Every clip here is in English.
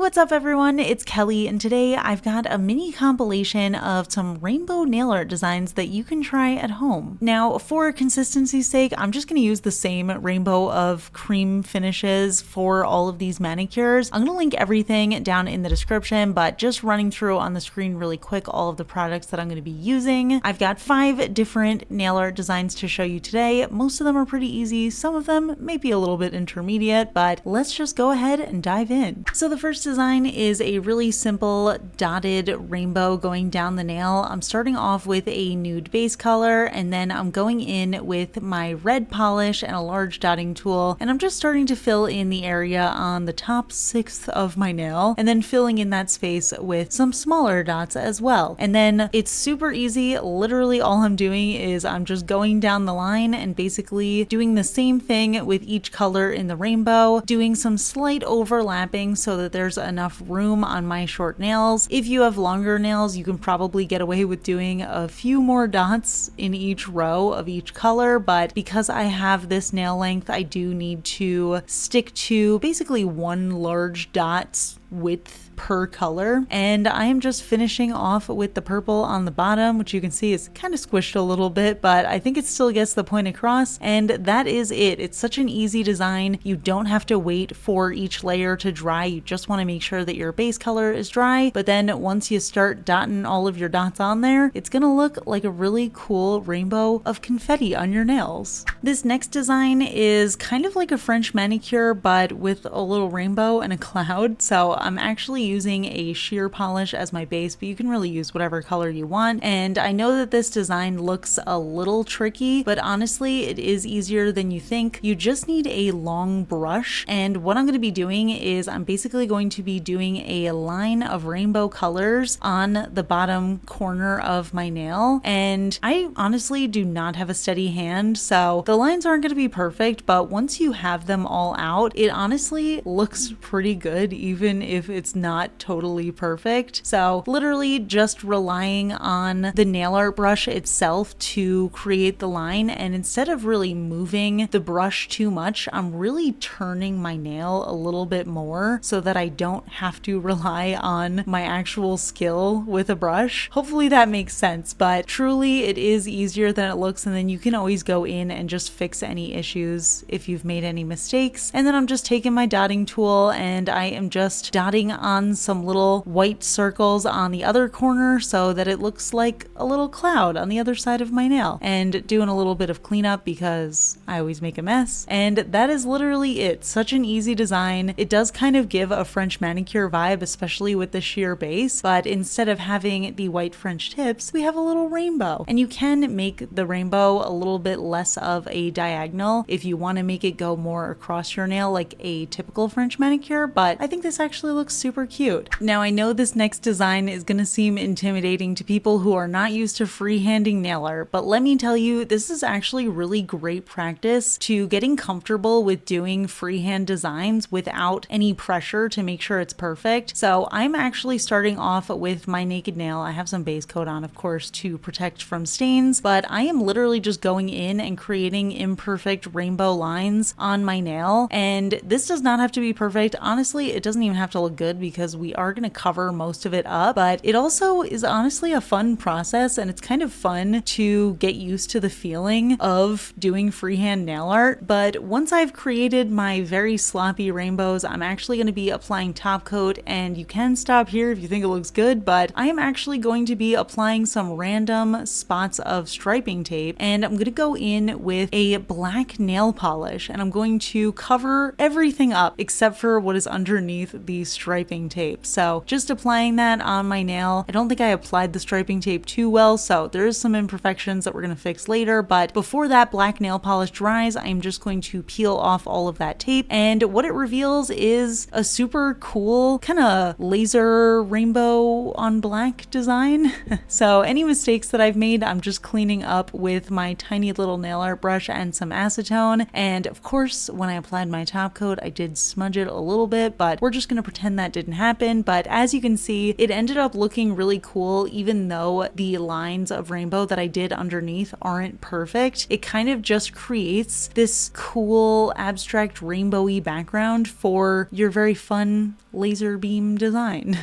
What's up everyone, it's Kelly, and today I've got a mini compilation of some rainbow nail art designs that you can try at home. Now, for consistency's sake, I'm just going to use the same rainbow of cream finishes for all of these manicures. I'm going to link everything down in the description, but just running through on the screen really quick all of the products that I'm going to be using. I've got 5 different nail art designs to show you today. Most of them are pretty easy, some of them may be a little bit intermediate, but let's just go ahead and dive in. So the first design is a really simple dotted rainbow going down the nail. I'm starting off with a nude base color, and then I'm going in with my red polish and a large dotting tool, and I'm just starting to fill in the area on the top 1/6 of my nail, and then filling in that space with some smaller dots as well. And then it's super easy. Literally all I'm doing is I'm just going down the line and basically doing the same thing with each color in the rainbow, doing some slight overlapping so that there's enough room on my short nails. If you have longer nails, you can probably get away with doing a few more dots in each row of each color, but because I have this nail length, I do need to stick to basically one large dot width per color, and I am just finishing off with the purple on the bottom, which you can see is kind of squished a little bit, but I think it still gets the point across, and that is it. It's such an easy design. You don't have to wait for each layer to dry. You just want to make sure that your base color is dry, but then once you start dotting all of your dots on there, it's gonna look like a really cool rainbow of confetti on your nails. This next design is kind of like a French manicure, but with a little rainbow and a cloud. So I'm actually using a sheer polish as my base, but you can really use whatever color you want. And I know that this design looks a little tricky, but honestly, it is easier than you think. You just need a long brush. And what I'm going to be doing is I'm basically going to be doing a line of rainbow colors on the bottom corner of my nail. And I honestly do not have a steady hand, so the lines aren't going to be perfect, but once you have them all out, it honestly looks pretty good, even if it's not totally perfect. So literally just relying on the nail art brush itself to create the line, and instead of really moving the brush too much, I'm really turning my nail a little bit more so that I don't have to rely on my actual skill with a brush. Hopefully that makes sense, but truly it is easier than it looks, and then you can always go in and just fix any issues if you've made any mistakes. And then I'm just taking my dotting tool and I am just dotting on some little white circles on the other corner so that it looks like a little cloud on the other side of my nail, and doing a little bit of cleanup because I always make a mess. And that is literally it. Such an easy design. It does kind of give a French manicure vibe, especially with the sheer base, but instead of having the white French tips, we have a little rainbow. And you can make the rainbow a little bit less of a diagonal if you want to make it go more across your nail like a typical French manicure, but I think this actually looks super cute. Now I know this next design is going to seem intimidating to people who are not used to freehanding nail art, but let me tell you, this is actually really great practice to getting comfortable with doing freehand designs without any pressure to make sure it's perfect. So I'm actually starting off with my naked nail. I have some base coat on, of course, to protect from stains, but I am literally just going in and creating imperfect rainbow lines on my nail. And this does not have to be perfect. Honestly, it doesn't even have to look good because we are going to cover most of it up, but it also is honestly a fun process, and it's kind of fun to get used to the feeling of doing freehand nail art. But once I've created my very sloppy rainbows, I'm actually going to be applying top coat, and you can stop here if you think it looks good, but I am actually going to be applying some random spots of striping tape, and I'm going to go in with a black nail polish, and I'm going to cover everything up except for what is underneath the striping tape. So just applying that on my nail. I don't think I applied the striping tape too well, so there is some imperfections that we're going to fix later, but before that black nail polish dries, I'm just going to peel off all of that tape, and what it reveals is a super cool kind of laser rainbow on black design. So any mistakes that I've made, I'm just cleaning up with my tiny little nail art brush and some acetone. And of course, when I applied my top coat, I did smudge it a little bit, but we're just going to pretend that didn't happen. But as you can see, it ended up looking really cool, even though the lines of rainbow that I did underneath aren't perfect. It kind of just creates this cool abstract rainbowy background for your very fun laser beam design.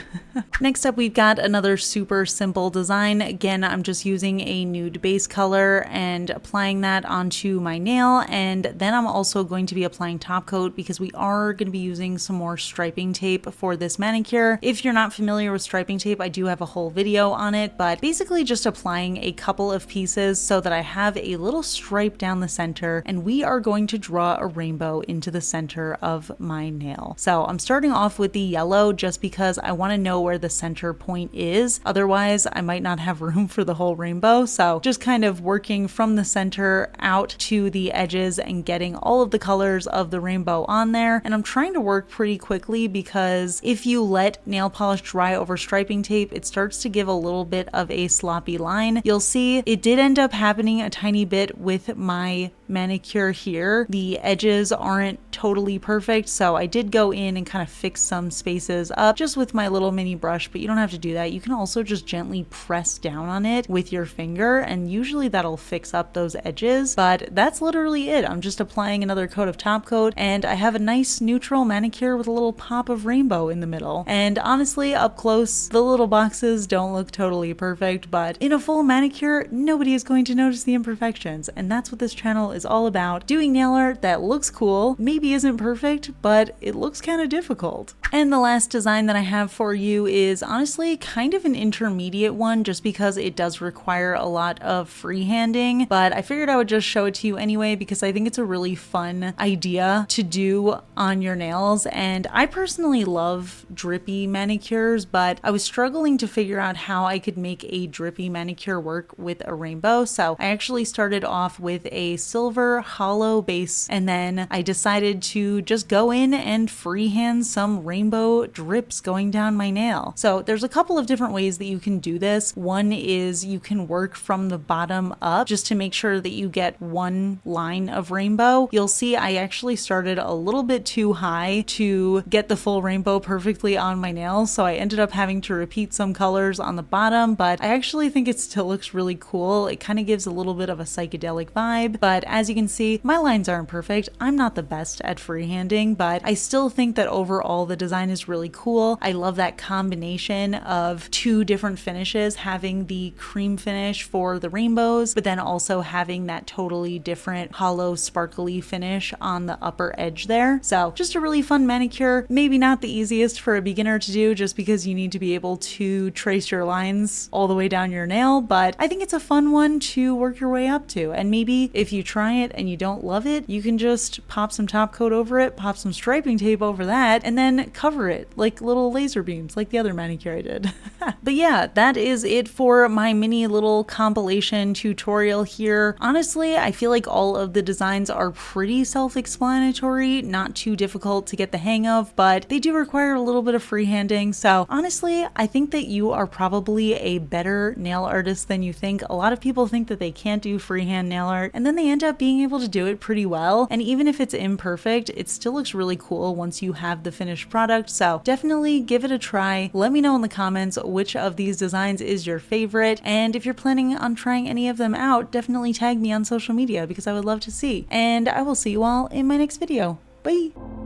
Next up, we've got another super simple design. Again, I'm just using a nude base color and applying that onto my nail, and then I'm also going to be applying top coat because we are going to be using some more striping tape for this manicure. If you're not familiar with striping tape, I do have a whole video on it, but basically just applying a couple of pieces so that I have a little stripe down the center, and we are going to draw a rainbow into the center of my nail. So I'm starting off with the yellow just because I want to know where the center point is. Otherwise, I might not have room for the whole rainbow. So just kind of working from the center out to the edges and getting all of the colors of the rainbow on there. And I'm trying to work pretty quickly because if you let nail polish dry over striping tape, it starts to give a little bit of a sloppy line. You'll see it did end up happening a tiny bit with my manicure here. The edges aren't totally perfect, so I did go in and kind of fix some spaces up just with my little mini brush, but you don't have to do that. You can also just gently press down on it with your finger, and usually that'll fix up those edges, but that's literally it. I'm just applying another coat of top coat, and I have a nice neutral manicure with a little pop of rainbow in the middle. And honestly, up close, the little boxes don't look totally perfect, but in a full manicure, nobody is going to notice the imperfections, and that's what this channel is all about. Doing nail art that looks cool, maybe isn't perfect, but it looks kind of difficult. And the last design that I have for you is honestly kind of an intermediate one just because it does require a lot of freehanding, but I figured I would just show it to you anyway because I think it's a really fun idea to do on your nails. And I personally love drippy manicures, but I was struggling to figure out how I could make a drippy manicure work with a rainbow. So I actually started off with a silver hollow base, and then I decided to just go in and freehand some rainbow drips going down my nail. So there's a couple of different ways that you can do this. One is you can work from the bottom up just to make sure that you get one line of rainbow. You'll see I actually started a little bit too high to get the full rainbow perfectly on my nails, so I ended up having to repeat some colors on the bottom, but I actually think it still looks really cool. It kind of gives a little bit of a psychedelic vibe, but as you can see, my lines aren't perfect. I'm not the best at freehanding, but I still think that overall the design is really cool. I love that combination of two different finishes, having the cream finish for the rainbows, but then also having that totally different hollow sparkly finish on the upper edge there. So just a really fun manicure. Maybe not the easiest for a beginner to do just because you need to be able to trace your lines all the way down your nail, but I think it's a fun one to work your way up to. And maybe if you try it and you don't love it, you can just pop some top coat over it, pop some striping tape over that, and then cover it like little laser beams like the other manicure I did. But yeah, that is it for my mini little compilation tutorial here. Honestly, I feel like all of the designs are pretty self-explanatory, not too difficult to get the hang of, but they do require a little bit of freehanding. So honestly, I think that you are probably a better nail artist than you think. A lot of people think that they can't do freehand nail art, and then they end up being able to do it pretty well. And even if it's imperfect, it still looks really cool once you have the finished product. So definitely give it a try. Let me know in the comments which of these designs is your favorite. And if you're planning on trying any of them out, definitely tag me on social media because I would love to see. And I will see you all in my next video. Bye!